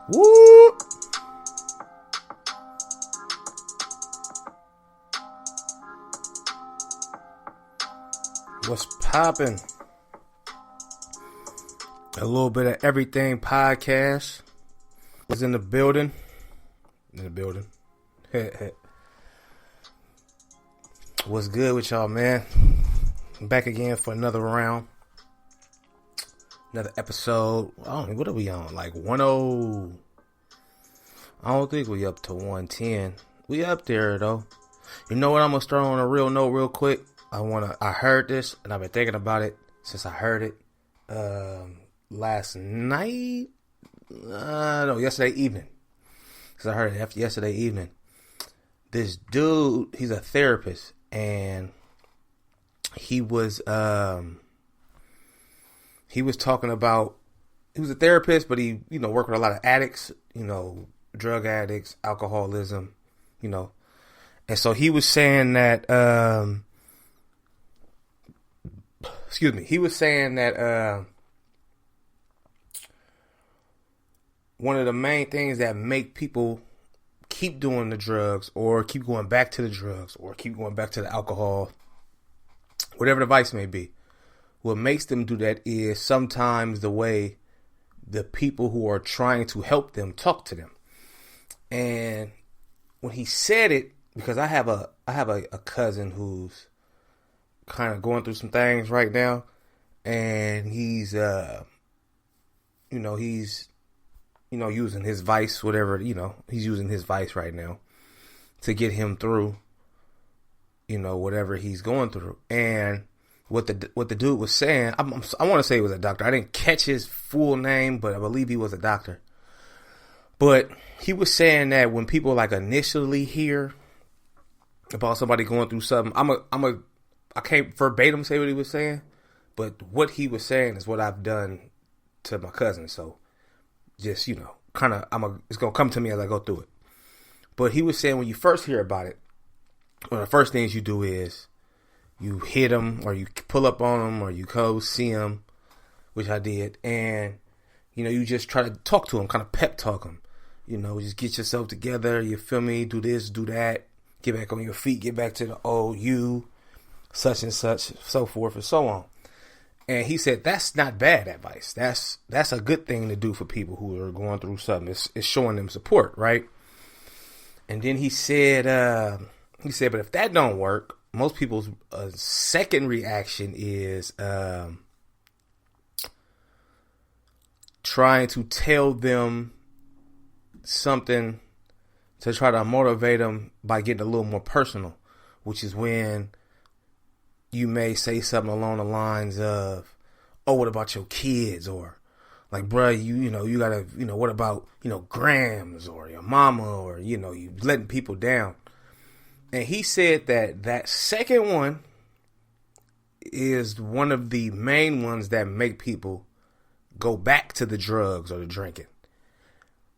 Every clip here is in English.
Woo! What's poppin'? A little bit of everything podcast was in the building. What's good with y'all, man? I'm back again for another round. Another episode. What are we on? Like 10. I don't think we up to 110. We up there though. You know what? I'm gonna start on a real note real quick. I heard this and I've been thinking about it since I heard it last night. No, yesterday evening. Because I heard it yesterday evening. This dude, he's a therapist, and he was talking about, he was a therapist, but he, worked with a lot of addicts, drug addicts, alcoholism, And so he was saying that, one of the main things that make people keep doing the drugs or keep going back to the drugs or keep going back to the alcohol, whatever the vice may be, what makes them do that is sometimes the way the people who are trying to help them talk to them. And when he said it, because I have a cousin who's kind of going through some things right now, and he's using his vice, whatever, he's using his vice right now to get him through, whatever he's going through. And what the dude was saying, I want to say he was a doctor. I didn't catch his full name, but I believe he was a doctor. But he was saying that when people like initially hear about somebody going through something, I can't verbatim say what he was saying, but what he was saying is what I've done to my cousin. So just, it's going to come to me as I go through it. But he was saying when you first hear about it, one of the first things you do is you hit them, or you pull up on them, or you go see them, which I did. And, you just try to talk to them, kind of pep talk them. Just get yourself together. You feel me? Do this, do that. Get back on your feet. Get back to the old you, such and such, so forth and so on. And he said that's not bad advice. That's a good thing to do for people who are going through something. It's showing them support, right? And then he said, but if that don't work, most people's second reaction is trying to tell them something to try to motivate them by getting a little more personal, which is when you may say something along the lines of, oh, what about your kids? Or like, bruh, you gotta, what about, Grams or your mama, or, you letting people down. And he said that second one is one of the main ones that make people go back to the drugs or the drinking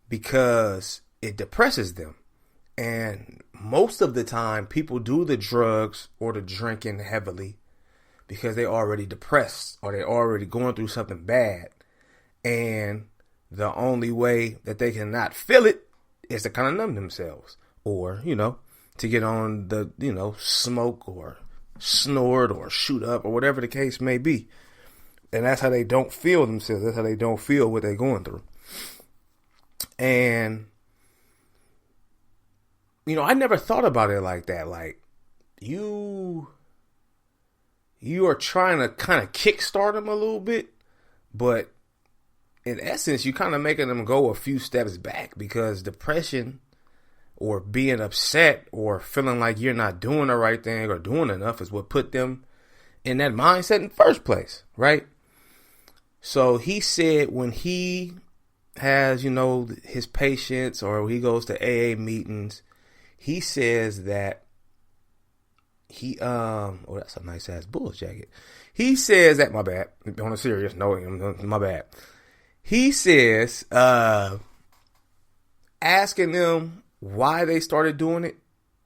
because it depresses them. And most of the time, people do the drugs or the drinking heavily because they're already depressed or they're already going through something bad. And the only way that they can not feel it is to kind of numb themselves or, to get on the, smoke or snort or shoot up or whatever the case may be. And that's how they don't feel themselves. That's how they don't feel what they're going through. And I never thought about it like that. Like, you are trying to kind of kickstart them a little bit, but in essence, you're kind of making them go a few steps back because depression or being upset or feeling like you're not doing the right thing or doing enough is what put them in that mindset in the first place, right? So he said when he has, his patients or he goes to AA meetings, he says that that's a nice ass Bulls jacket. He says that, my bad, on a serious note, my bad. He says, asking them why they started doing it.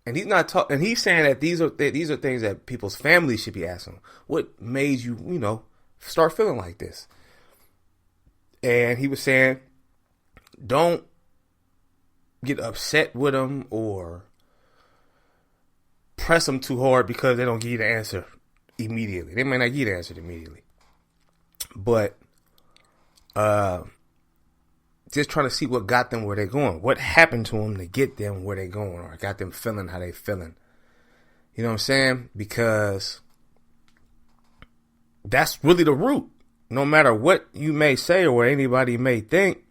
And he's not talking, and he's saying that these are things that people's families should be asking. What made you, start feeling like this? And he was saying, don't get upset with them or press them too hard because they don't give you the answer immediately. They may not give you the answer immediately. But just trying to see what got them where they're going. What happened to them to get them where they're going, or got them feeling how they feeling. You know what I'm saying? Because that's really the root. No matter what you may say or what anybody may think,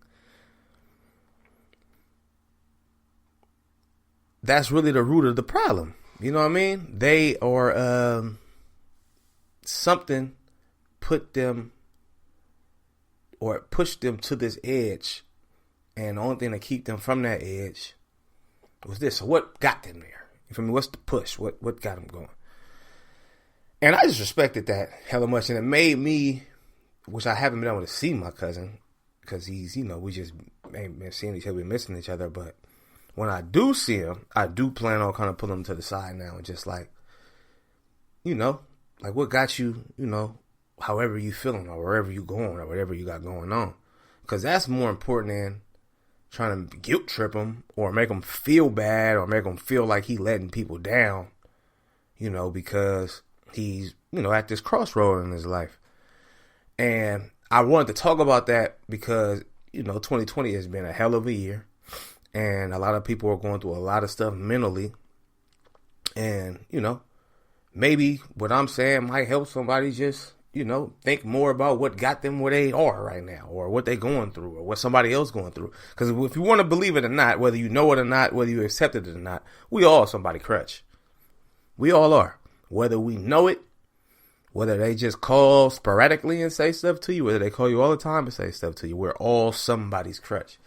that's really the root of the problem. You know what I mean? They are something put them or pushed them to this edge, and the only thing to keep them from that edge was this. So what got them there? You feel me? What's the push? What got them going? And I just respected that hella much, and it made me, which I haven't been able to see my cousin, because he's, we just ain't been seeing each other, been missing each other, but when I do see him, I do plan on kind of pulling him to the side now and just like what got you, however you feeling or wherever you going or whatever you got going on. Because that's more important than trying to guilt trip him or make him feel bad or make him feel like he letting people down, because he's, at this crossroad in his life. And I wanted to talk about that because, 2020 has been a hell of a year. And a lot of people are going through a lot of stuff mentally. And, maybe what I'm saying might help somebody just, think more about what got them where they are right now, or what they're going through, or what somebody else going through. Because if you want to believe it or not, whether you know it or not, whether you accept it or not, we all somebody crutch. We all are. Whether we know it, whether they just call sporadically and say stuff to you, whether they call you all the time and say stuff to you, we're all somebody's crutch.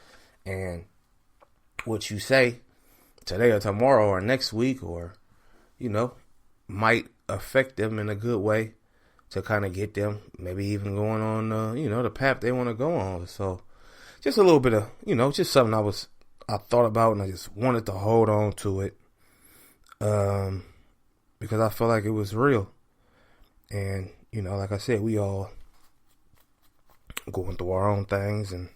And what you say today or tomorrow or next week or, might affect them in a good way to kind of get them maybe even going on, the path they want to go on. So just a little bit of, just something I thought about, and I just wanted to hold on to it because I felt like it was real. And, like I said, we all going through our own things and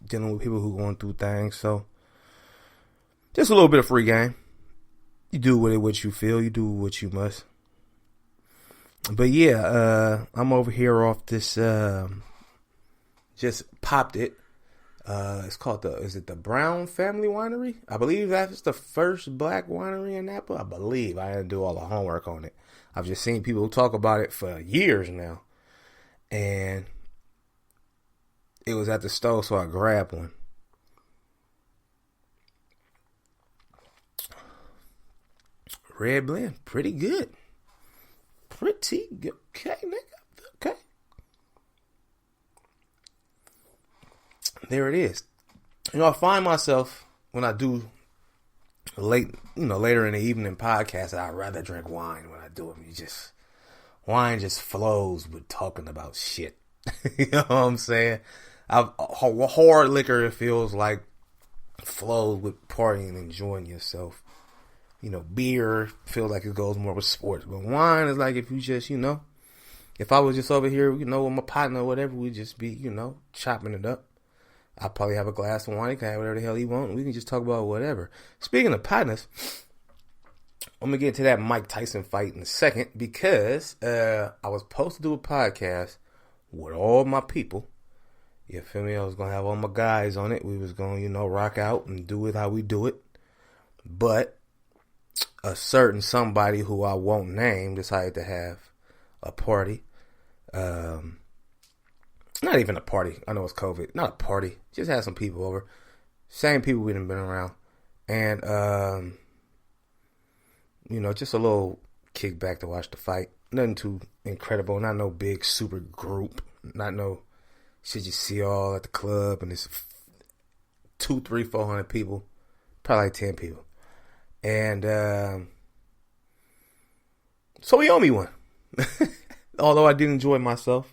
dealing with people who going through things. So just a little bit of free game. You do with it what you feel. You do what you must. But yeah, I'm over here off this, just popped it. It's called is it the Brown Family Winery? I believe that's the first black winery in Napa. I believe. I didn't do all the homework on it. I've just seen people talk about it for years now. And it was at the store, so I grabbed one. Red blend, pretty good. Pretty good. Okay, nigga. Okay. There it is. I find myself when I do later in the evening podcast, I'd rather drink wine when I do it. Wine just flows with talking about shit. You know what I'm saying? Hard liquor, it feels like, flows with partying and enjoying yourself. Beer feels like it goes more with sports. But wine is like if you just, if I was just over here, with my partner or whatever, we'd just be, chopping it up. I'd probably have a glass of wine. He can have whatever the hell he wants. And we can just talk about whatever. Speaking of partners, I'm going to get to that Mike Tyson fight in a second because I was supposed to do a podcast with all my people. You feel me? I was going to have all my guys on it. We was going to, rock out and do it how we do it. But a certain somebody who I won't name decided to have a party. Not even a party. I know it's COVID. Not a party. Just had some people over. Same people we done been around. And, just a little kickback to watch the fight. Nothing too incredible. Not no big super group. Not no shit you see all at the club and it's 200, 300, 400 people. Probably like 10 people. And so he owe me one. Although I did enjoy myself.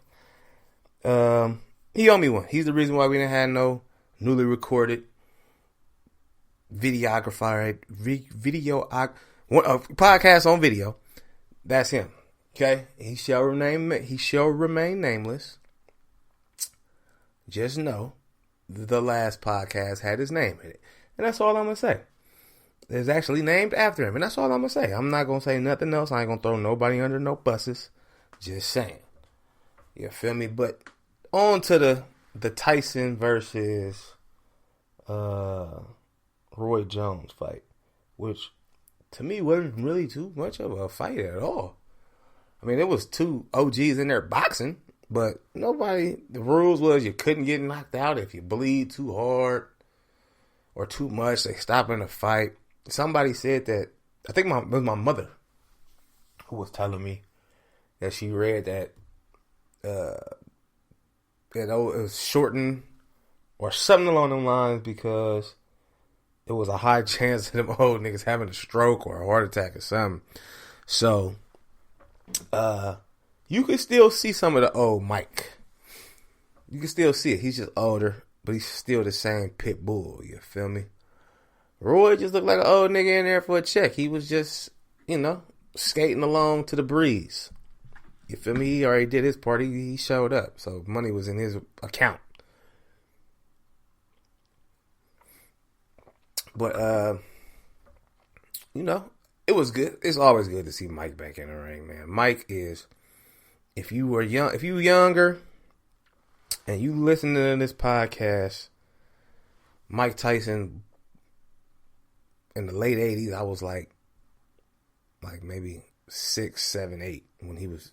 He owe me one. He's the reason why we didn't have no newly recorded videographer, podcast on video. That's him. Okay? He shall remain nameless. Just know the last podcast had his name in it. And that's all I'm going to say. It's actually named after him. And that's all I'm going to say. I'm not going to say nothing else. I ain't going to throw nobody under no buses. Just saying. You feel me? But on to the Tyson versus Roy Jones fight, which to me wasn't really too much of a fight at all. I mean, it was two OGs in there boxing, but the rules was you couldn't get knocked out if you bleed too hard or too much. They stopping the fight. Somebody said that, I think it was my mother who was telling me that she read that it was shortened or something along them lines because there was a high chance of them old niggas having a stroke or a heart attack or something. So, you can still see some of the old Mike. You can still see it. He's just older, but he's still the same pit bull. You feel me? Roy just looked like an old nigga in there for a check. He was just, skating along to the breeze. You feel me? He already did his part. He showed up. So money was in his account. But, it was good. It's always good to see Mike back in the ring, man. Mike is, if you were younger and you listen to this podcast, Mike Tyson in the late 80s, I was like maybe 6, 7, 8 when he was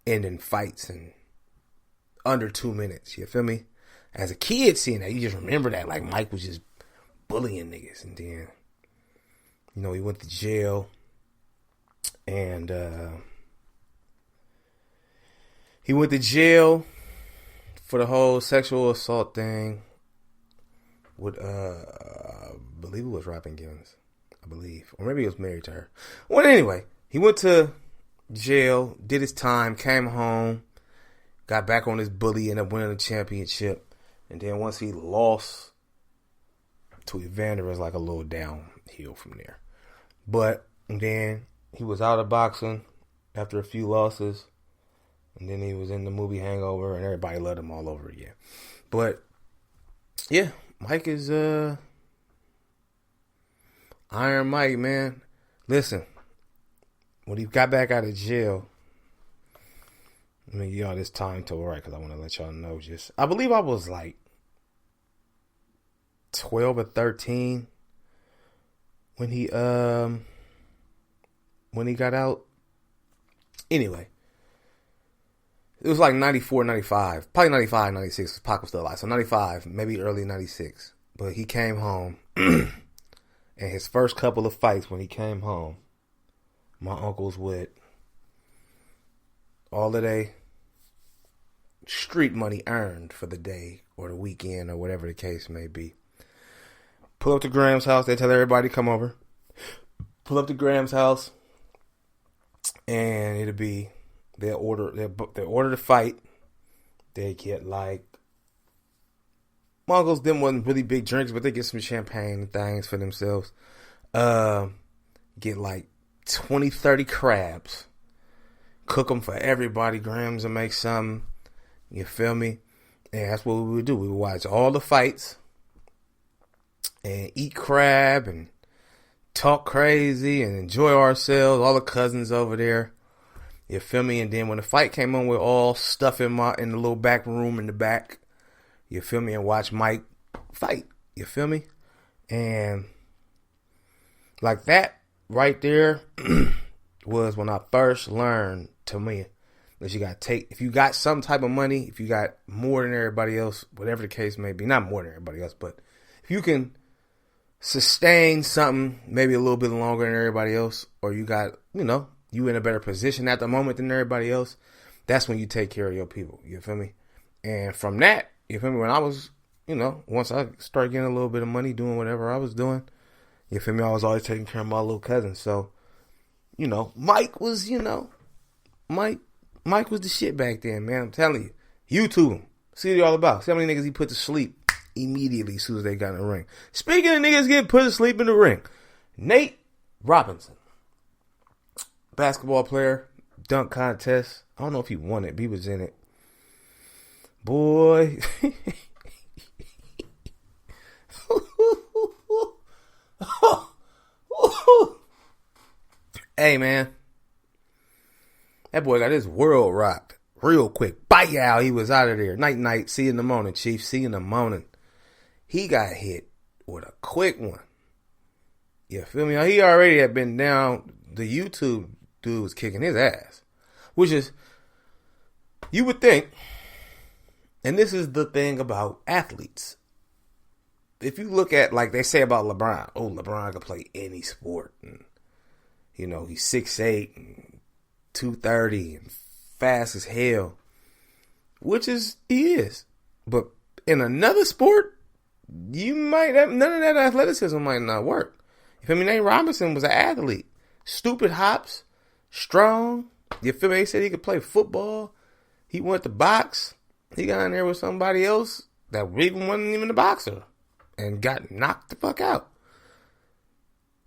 ending fights in under 2 minutes. You feel me? As a kid seeing that, you just remember that like Mike was just bullying niggas, and then he went to jail, and he went to jail for the whole sexual assault thing with I believe it was Robin Givens, or maybe he was married to her. Well, anyway, he went to jail, did his time, came home, got back on his bully, ended up winning the championship, and then once he lost to Evander, it was like a little downhill from there. But then he was out of boxing after a few losses, and then he was in the movie Hangover, and everybody loved him all over again. But yeah, Mike is Iron Mike, man. Listen, when he got back out of jail, let me give y'all this time to right, because I want to let y'all know. I believe I was like 12 or 13 when he got out. Anyway, it was like 94, 95, probably 95, 96. Pac was still alive, so 95, maybe early 96. But he came home, and his first couple of fights when he came home, my uncles would all of their street money earned for the day or the weekend or whatever the case may be, pull up to Graham's house. They tell everybody to come over. Pull up to Graham's house, and it'll be they'll order the fight. They get like, my uncles them wasn't really big drinks, but they get some champagne and things for themselves. Get like 20, 30 crabs. Cook them for everybody. Graham's will make some. You feel me? And that's what we would do. We would watch all the fights and eat crab and talk crazy and enjoy ourselves. All the cousins over there. You feel me? And then when the fight came on, we're all stuff in the little back room in the back. You feel me? And watch Mike fight. You feel me? And like that right there was when I first learned, to me, that you got to take, if you got some type of money, if you got more than everybody else, whatever the case may be, not more than everybody else, but if you can sustain something maybe a little bit longer than everybody else, or you got, you in a better position at the moment than everybody else, that's when you take care of your people. You feel me? And from that, you feel me, when I was, once I started getting a little bit of money doing whatever I was doing, you feel me, I was always taking care of my little cousin. So, Mike was, Mike was the shit back then, man. I'm telling you. YouTube him. See what he all about. See how many niggas he put to sleep immediately as soon as they got in the ring. Speaking of niggas getting put to sleep in the ring, Nate Robinson, basketball player, dunk contest. I don't know if he won it, but he was in it. Boy. Hey, man. That boy got his world rocked real quick. Bye, out. He was out of there. Night, night. See you in the morning, Chief. See you in the morning. He got hit with a quick one. You feel me? He already had been down. The YouTube dude was kicking his ass. Which is, you would think, and this is the thing about athletes. If you look at, like they say about LeBron, LeBron can play any sport. And, he's 6'8", and 230, and fast as hell. Which is, he is. But in another sport, you might have, none of that athleticism might not work. You feel me? Nate Robinson was an athlete. Stupid hops, strong. You feel me? He said he could play football. He went to box. He got in there with somebody else that even wasn't even a boxer and got knocked the fuck out.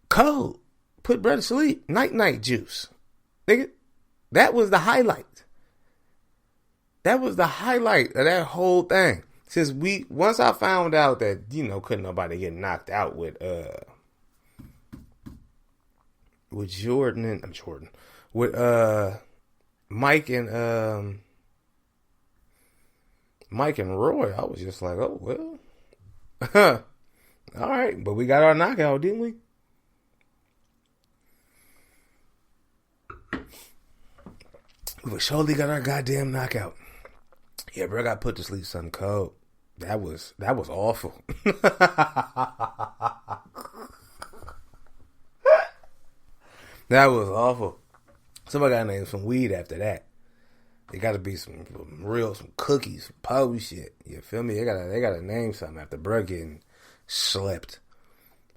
Cold. Put brother to sleep. Night juice. Nigga, that was the highlight. That was the highlight of that whole thing. Once I found out that, couldn't nobody get knocked out with Mike and Roy, I was just like, oh well. All right, but we got our knockout, didn't we? We surely got our goddamn knockout. Yeah, bro, I got put to sleep something cold. That was awful. That was awful. Somebody got to name some weed after that. It got to be some cookies, some pole shit. You feel me? They got to name something after bro getting slept.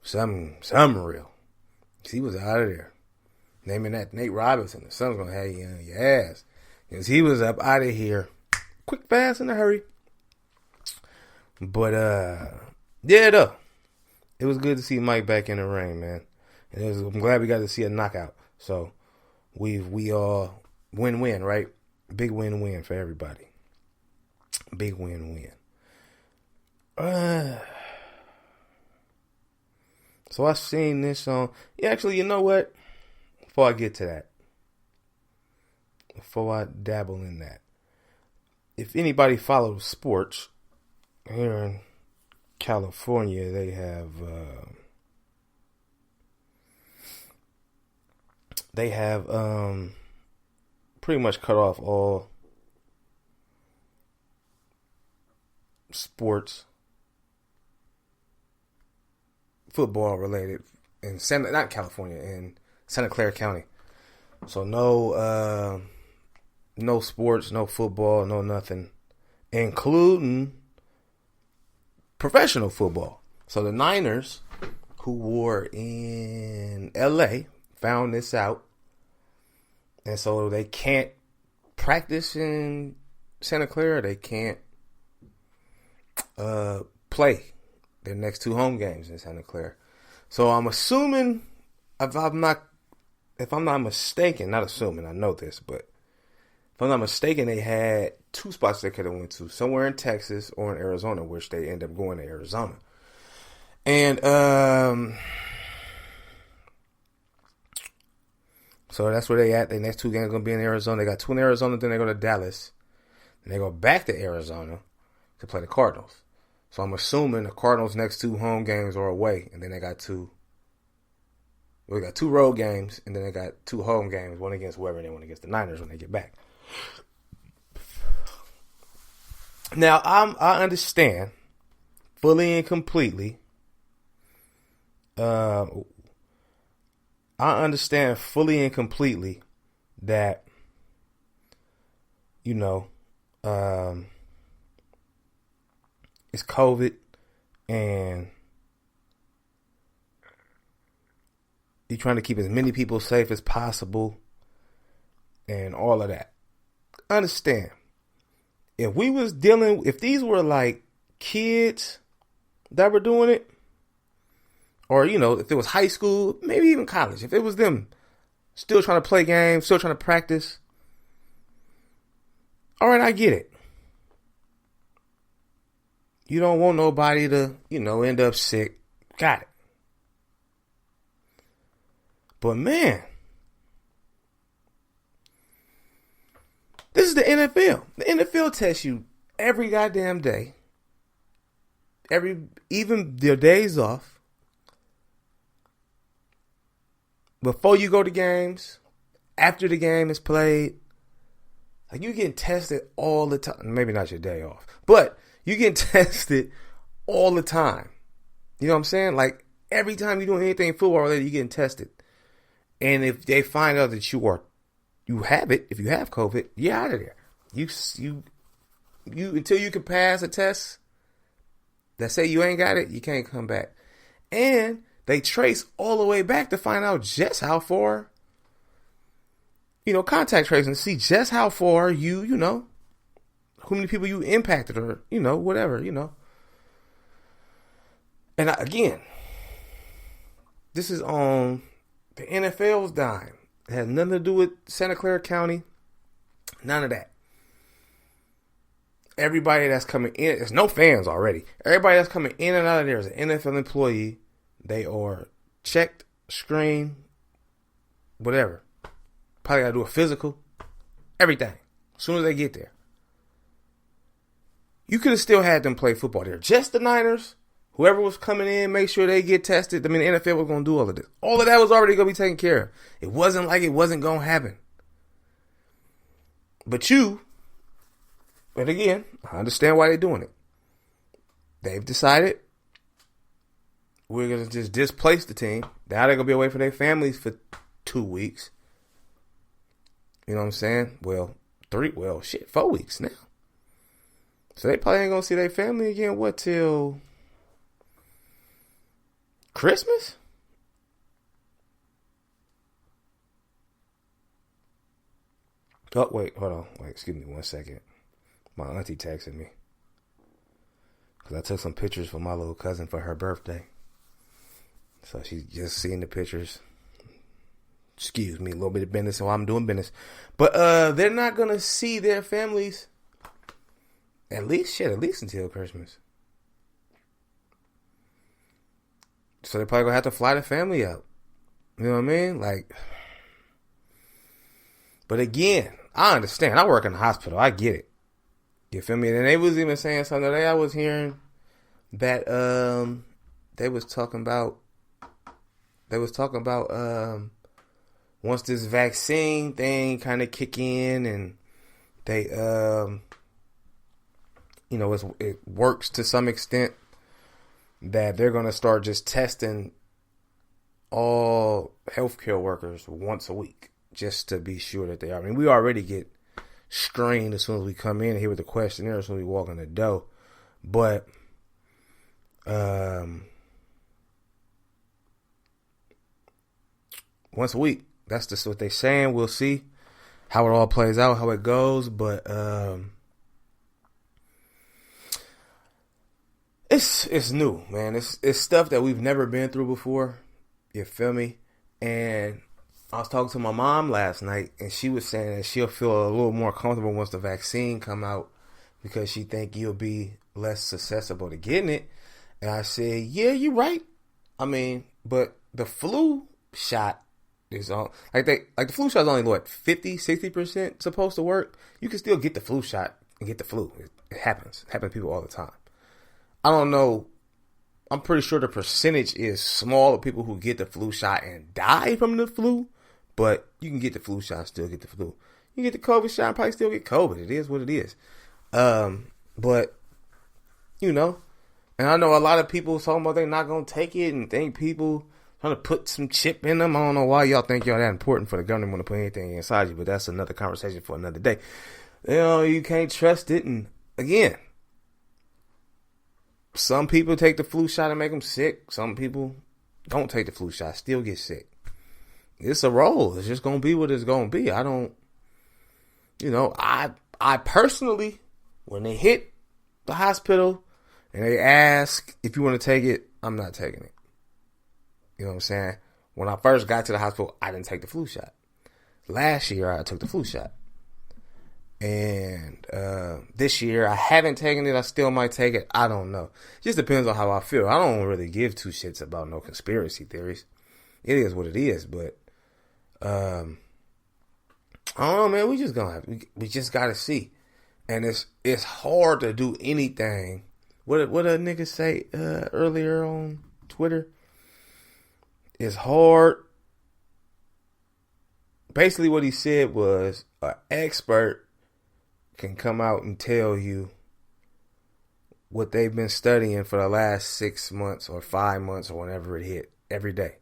Something real. He was out of there. Naming that Nate Robinson, the sun's gonna have you on your ass. Because he was up out of here quick, fast, in a hurry. But yeah, though. It was good to see Mike back in the ring, man. And I'm glad we got to see a knockout. So we all win-win, right? Big win-win for everybody. Big win-win. So I seen this on. Yeah, actually, you know what? Before I get to that, before I dabble in that, if anybody follows sports here in California, they have pretty much cut off all sports, football related in not California, in Santa Clara County. So no sports, no football, no nothing, including professional football. So the Niners, who were in LA, found this out. And so they can't practice in Santa Clara. They can't play their next two home games in Santa Clara. So I'm assuming, if I'm not mistaken, not assuming, I know this, but if I'm not mistaken, they had two spots they could have went to, somewhere in Texas or in Arizona, which they ended up going to Arizona. And so that's where they at. Their next two games are going to be in Arizona. They got two in Arizona, then they go to Dallas. And they go back to Arizona to play the Cardinals. So I'm assuming the Cardinals' next two home games are away. And then they got two road games, and then they got two home games, one against whoever, and then one against the Niners when they get back. Now, I understand fully and completely. I understand fully and completely that, it's COVID and you're trying to keep as many people safe as possible and all of that. Understand. If these were like kids that were doing it, or, if it was high school, maybe even college, if it was them still trying to play games, still trying to practice, all right, I get it. You don't want nobody to, end up sick. Got it. But man, This is the NFL. The NFL tests you every goddamn day. Even your days off. Before you go to games, after the game is played. Like, you getting tested all the time. Maybe not your day off, but you getting tested all the time. You know what I'm saying? Like, every time you're doing anything football related, you're getting tested. And if they find out that you have it, if you have COVID, you're out of there. You until you can pass a test that say you ain't got it, you can't come back. And they trace all the way back to find out just how far, contact tracing, to see just how far you how many people you impacted or, whatever, And again, this is on the NFL's dime. It has nothing to do with Santa Clara County. None of that. Everybody that's coming in, there's no fans already. Everybody that's coming in and out of there is an NFL employee. They are checked, screened, whatever. Probably got to do a physical. Everything. As soon as they get there. You could have still had them play football there. Just the Niners. Whoever was coming in, make sure they get tested. I mean, the NFL was going to do all of this. All of that was already going to be taken care of. It wasn't like it wasn't going to happen. But again, I understand why they're doing it. They've decided we're going to just displace the team. Now they're going to be away from their families for 2 weeks. You know what I'm saying? 4 weeks now. So they probably ain't going to see their family again, till Christmas? Oh, wait, hold on. Wait, excuse me 1 second. My auntie texted me. Because I took some pictures for my little cousin for her birthday. So she's just seeing the pictures. Excuse me, a little bit of business while I'm doing business. But they're not going to see their families at least until Christmas. So they're probably going to have to fly the family out. You know what I mean? But again, I understand. I work in the hospital. I get it. You feel me? And they was even saying something today. I was hearing that they was talking about once this vaccine thing kind of kick in and they it works to some extent, that they're going to start just testing all healthcare workers once a week just to be sure that they are. I mean, we already get screened as soon as we come in here with the questionnaire as soon as we walk in the door. But once a week, that's just what they're saying. We'll see how it all plays out, how it goes. But it's new, man. It's stuff that we've never been through before. You feel me? And I was talking to my mom last night, and she was saying that she'll feel a little more comfortable once the vaccine come out because she think you'll be less susceptible to getting it. And I said, yeah, you're right. I mean, but the flu shot is on, the flu shot is only 50-60% supposed to work. You can still get the flu shot and get the flu. It happens. It happens to people all the time. I don't know. I'm pretty sure the percentage is small of people who get the flu shot and die from the flu, but you can get the flu shot and still get the flu. You get the COVID shot and probably still get COVID. It is what it is. But, and I know a lot of people talking about they're not going to take it and think people trying to put some chip in them. I don't know why y'all think y'all that important for the government want to put anything inside you, but that's another conversation for another day. You can't trust it. And again, some people take the flu shot and make them sick. Some people don't take the flu shot, still get sick. It's a roll. It's just going to be what it's going to be. I don't, I personally, when they hit the hospital and they ask if you want to take it, I'm not taking it. You know what I'm saying? When I first got to the hospital, I didn't take the flu shot. Last year, I took the flu shot. And this year, I haven't taken it. I still might take it. I don't know. It just depends on how I feel. I don't really give two shits about no conspiracy theories. It is what it is. But Oh man, we just gotta see. And it's hard to do anything. What a nigga say earlier on Twitter? It's hard. Basically what he said was an expert can come out and tell you what they've been studying for the last 6 months or 5 months or whenever it hit. Every day.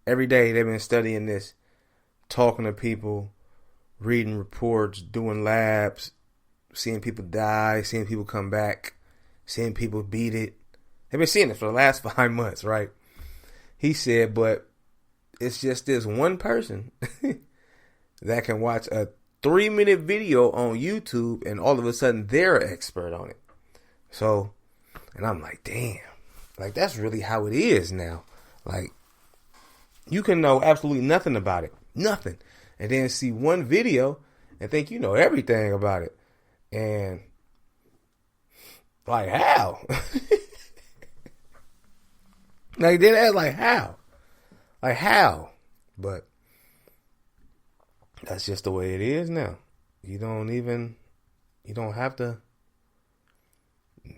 Every day they've been studying this, talking to people, reading reports, doing labs, seeing people die, seeing people come back, seeing people beat it. They've been seeing it for the last 5 months, right? He said, but it's just this one person that can watch a 3-minute video on YouTube and all of a sudden they're an expert on it. So, and I'm like, damn, like that's really how it is now. Like, you can know absolutely nothing about it. Nothing. And then see one video and think you know everything about it. And like how? Like they ask like how? Like how? But that's just the way it is now. You don't have to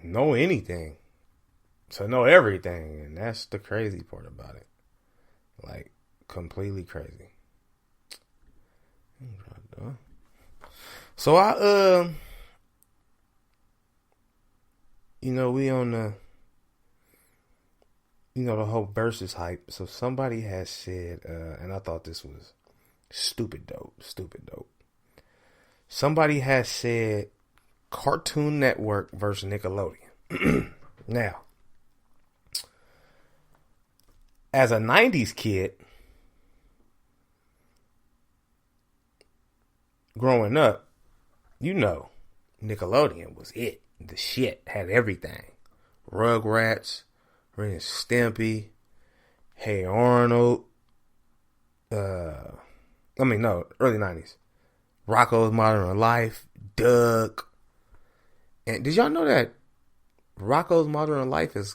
know anything to know everything. And that's the crazy part about it. Like completely crazy. So we on the, the whole versus hype. So somebody has said, and I thought this was stupid dope. Somebody has said Cartoon Network versus Nickelodeon. Now, as a 90s kid, growing up, Nickelodeon was it. The shit had everything. Rugrats, Ren and Stimpy, Hey Arnold, early 90s. Rocko's Modern Life, Doug. And did y'all know that Rocko's Modern Life is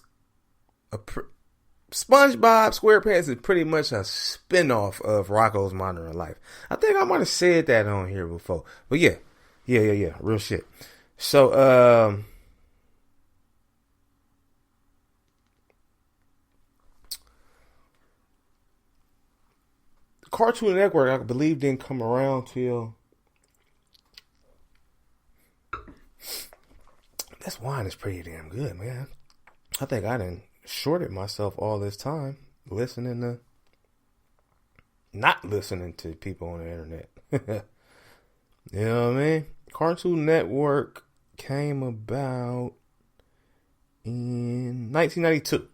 SpongeBob SquarePants is pretty much a spinoff of Rocko's Modern Life. I think I might have said that on here before. But yeah. Real shit. So, Cartoon Network, I believe, didn't come around till... This wine is pretty damn good, man. I think I done shorted myself all this time not listening to people on the internet. You know what I mean? Cartoon Network came about in 1992.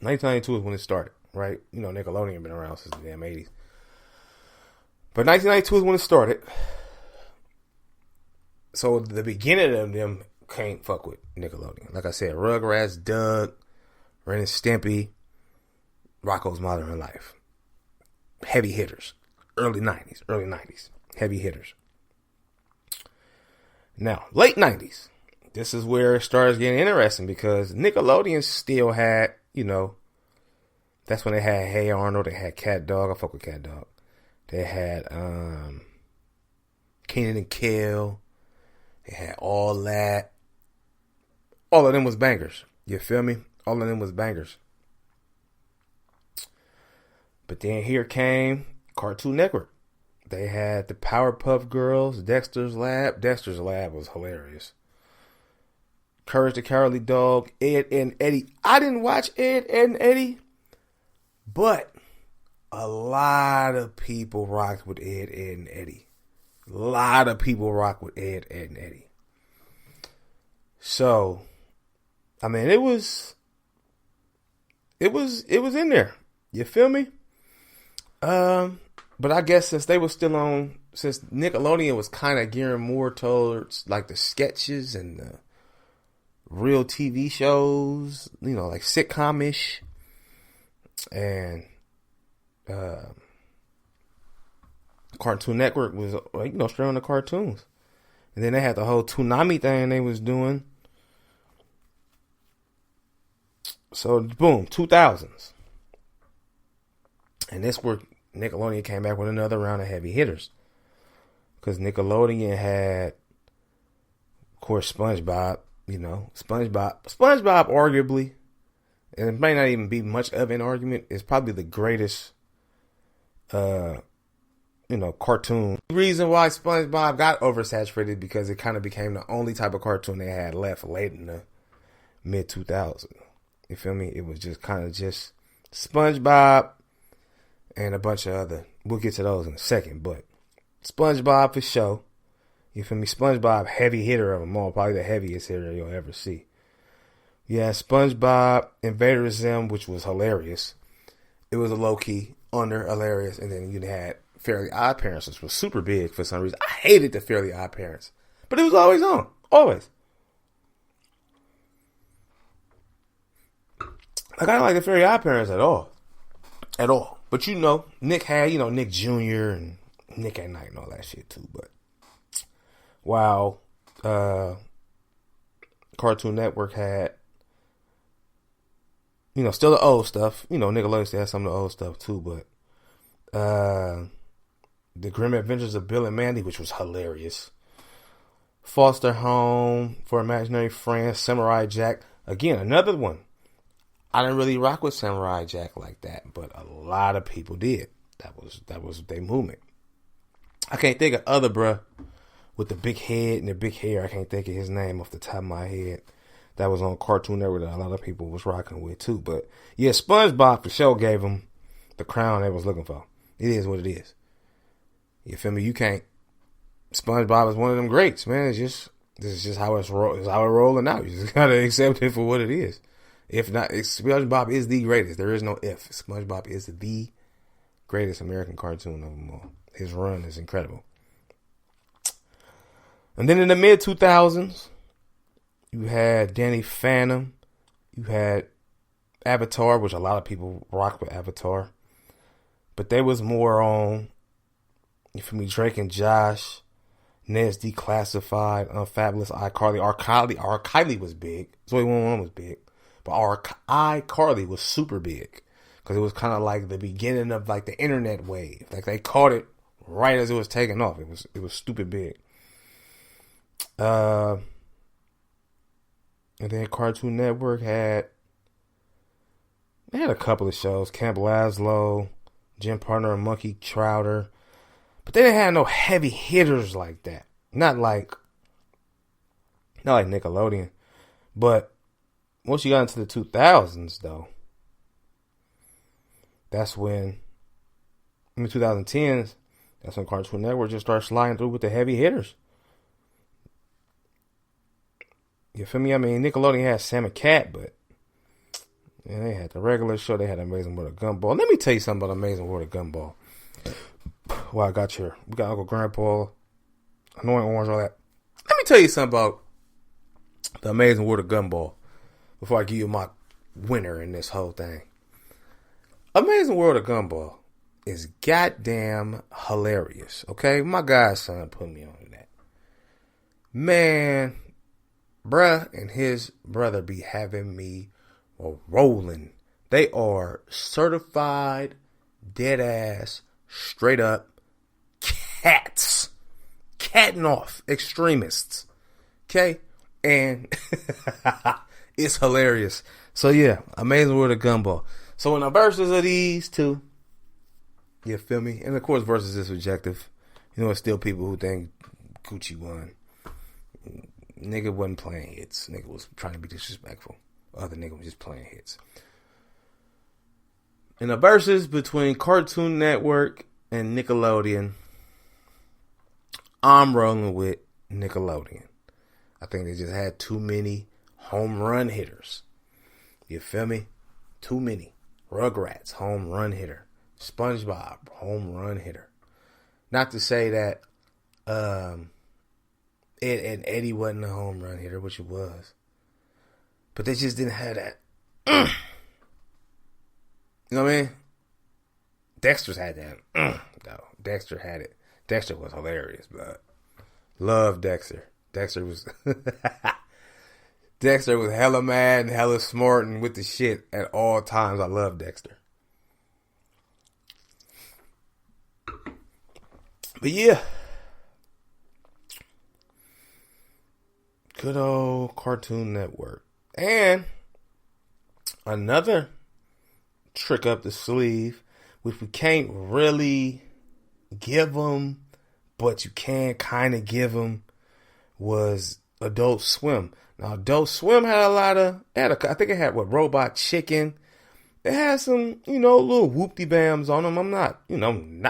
1992 is when it started, right? Nickelodeon had been around since the damn 80s. But 1992 is when it started. So the beginning of them can't fuck with Nickelodeon. Like I said, Rugrats, Doug, Ren and Stimpy, Rocko's Modern Life. Heavy hitters. Early 90s. Heavy hitters. Now, late 90s. This is where it starts getting interesting because Nickelodeon still had, that's when they had Hey Arnold, they had Cat Dog. I fuck with Cat Dog. They had Kenan and Kel. They had all that. All of them was bangers. You feel me? All of them was bangers. But then here came Cartoon Network. They had the Powerpuff Girls, Dexter's Lab. Dexter's Lab was hilarious. Courage the Cowardly Dog, Ed, and Eddie. I didn't watch Ed, and Eddie, but a lot of people rocked with Ed, and Eddie. A lot of people rock with Ed, and Eddie. So, I mean, it was in there. You feel me? But I guess since Nickelodeon was kind of gearing more towards like the sketches and the real TV shows, like sitcom-ish, and Cartoon Network was straight on the cartoons. And then they had the whole Toonami thing they was doing. So boom, 2000s. And this where Nickelodeon came back with another round of heavy hitters. Because Nickelodeon had, of course, SpongeBob. SpongeBob arguably, and it may not even be much of an argument, is probably the greatest, cartoon. The reason why SpongeBob got oversaturated because it kind of became the only type of cartoon they had left late in the mid 2000s. You feel me? It was just kind of just SpongeBob and a bunch of other. We'll get to those in a second, but SpongeBob for sure. You feel me? SpongeBob, heavy hitter of them all. Probably the heaviest hitter you'll ever see. Yeah, SpongeBob, Invader Zim, which was hilarious. It was a low-key, hilarious. And then you had Fairly Odd Parents, which was super big for some reason. I hated the Fairly Odd Parents. But it was always on. Always. Like, I didn't like the Fairly Odd Parents at all. At all. But Nick had, Nick Jr. and Nick at Night and all that shit too. But while Cartoon Network had, still the old stuff. Nickelodeon still had some of the old stuff too. But The Grim Adventures of Bill and Mandy, which was hilarious. Foster Home for Imaginary Friends, Samurai Jack. Again, another one. I didn't really rock with Samurai Jack like that, but a lot of people did. That was their movement. I can't think of other bruh with the big head and the big hair. I can't think of his name off the top of my head. That was on Cartoon Network that a lot of people was rocking with too. But yeah, SpongeBob for sure gave him the crown they was looking for. It is what it is. You feel me? You can't. SpongeBob is one of them greats, man. This is just how it's rolling out. You just gotta accept it for what it is. If not, SpongeBob is the greatest. There is no if. SpongeBob is the greatest American cartoon of them all. His run is incredible. And then in the mid 2000s, you had Danny Phantom. You had Avatar, which a lot of people rock with Avatar. But they was more on, you feel me, Drake and Josh, Ned's Declassified, Unfabulous, iCarly. iCarly was big. Zoe 111 was big. But iCarly was super big. Because it was kind of like the beginning of like the internet wave. Like they caught it right as it was taking off. It was stupid big. And then Cartoon Network had a couple of shows. Camp Lazlo, Jim Partner and Monkey Trouter. But they didn't have no heavy hitters like that. Not like Nickelodeon. But once you got into the 2000s, though, that's when, in the 2010s, that's when Cartoon Network just started sliding through with the heavy hitters. You feel me? I mean, Nickelodeon had Sam and Cat, but they had the regular show. They had Amazing World of Gumball. Let me tell you something about Amazing World of Gumball. While I got here, we got Uncle Grandpa, Annoying Orange, all that. Let me tell you something about the Amazing World of Gumball before I give you my winner in this whole thing. Amazing World of Gumball is goddamn hilarious. Okay, my godson put me on that. Man, bruh and his brother be having me rolling. They are certified, dead ass, straight up cats. Catting off extremists. Okay? And it's hilarious. So yeah, Amazing World of Gumball. So in the verses of these two, you feel me? And of course versus is subjective. It's still people who think Gucci won. Nigga wasn't playing hits. Nigga was trying to be disrespectful. Other nigga was just playing hits. In the verses between Cartoon Network and Nickelodeon, I'm rolling with Nickelodeon. I think they just had too many home run hitters. You feel me? Too many. Rugrats, home run hitter. SpongeBob, home run hitter. Not to say that Ed and Eddie wasn't a home run hitter, which it was. But they just didn't have that. You know what I mean? Dexter's had that. No, Dexter had it. Dexter was hilarious, but love Dexter. Dexter was hella mad and hella smart and with the shit at all times. I love Dexter. But yeah, Good old Cartoon Network. And another trick up the sleeve, which we can't really give them, but you can kind of give them, was Adult Swim. Now, Adult Swim had a lot of, I think it had Robot Chicken. It had some, little whoop-de-bams on them. I'm not,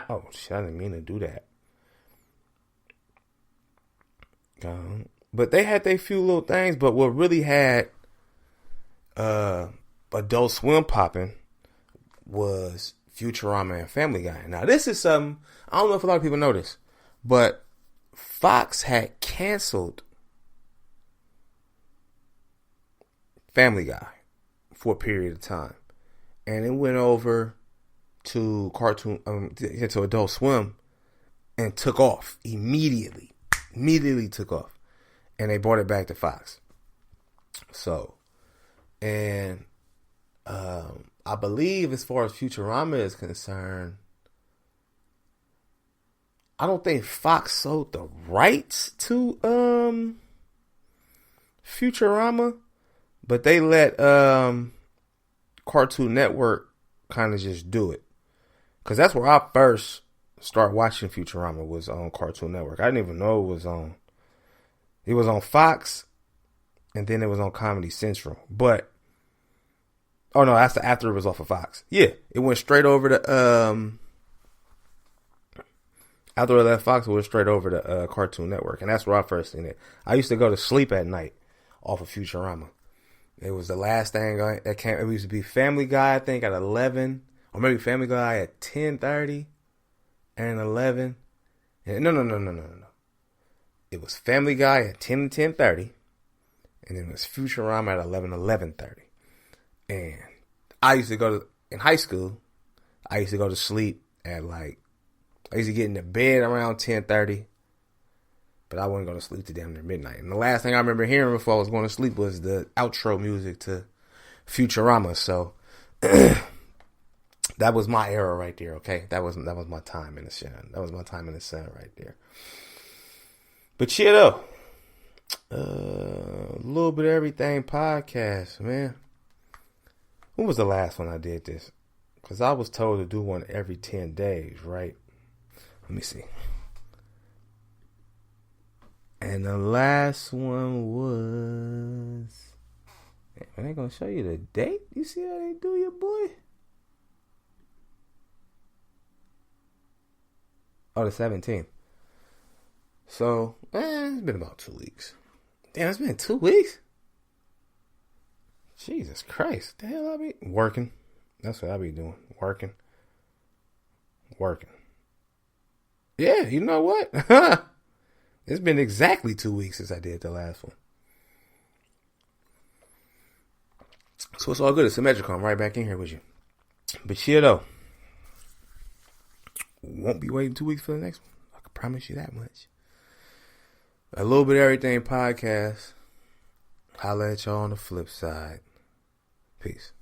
oh shit, I didn't mean to do that. But they had their few little things, but what really had Adult Swim popping was Futurama and Family Guy. Now, this is something, I don't know if a lot of people know this, but Fox had canceled Family Guy for a period of time. And it went over to to Adult Swim and took off immediately. Immediately took off. And they brought it back to Fox. So, and I believe as far as Futurama is concerned, I don't think Fox sold the rights to Futurama, but they let Cartoon Network kind of just do it. Because that's where I first started watching Futurama, was on Cartoon Network. I didn't even know it was on. It was on Fox, and then it was on Comedy Central. But, oh no, that's after it was off of Fox. Yeah, it went straight over to, after I left Fox, it went straight over to Cartoon Network. And that's where I first seen it. I used to go to sleep at night off of Futurama. It was the last thing that came. It used to be Family Guy, I think, at 11. Or maybe Family Guy at 10:30 and 11. And no. It was Family Guy at 10 and 10:30. And then it was Futurama at 11:30. And I used to go to, in high school, I used to go to sleep at I used to get into bed around 10:30. But I wouldn't go to sleep to damn near midnight. And the last thing I remember hearing before I was going to sleep was the outro music to Futurama. So that was my era right there, okay? That was my time in the sun. That was my time in the sun right there. But yeah, though. A little bit of everything podcast, man. When was the last one I did this? Because I was told to do one every 10 days, right? Let me see. And the last one was... Are they going to show you the date? You see how they do your boy? Oh, the 17th. So, it's been about 2 weeks. Damn, it's been 2 weeks? Jesus Christ. The hell I be... Working. That's what I be doing. Working. Yeah, you know what? It's been exactly 2 weeks since I did the last one. So it's all good. It's symmetrical. I'm right back in here with you. But shit, though. Won't be waiting 2 weeks for the next one. I can promise you that much. A little bit of everything podcast. Holla at y'all on the flip side. Peace.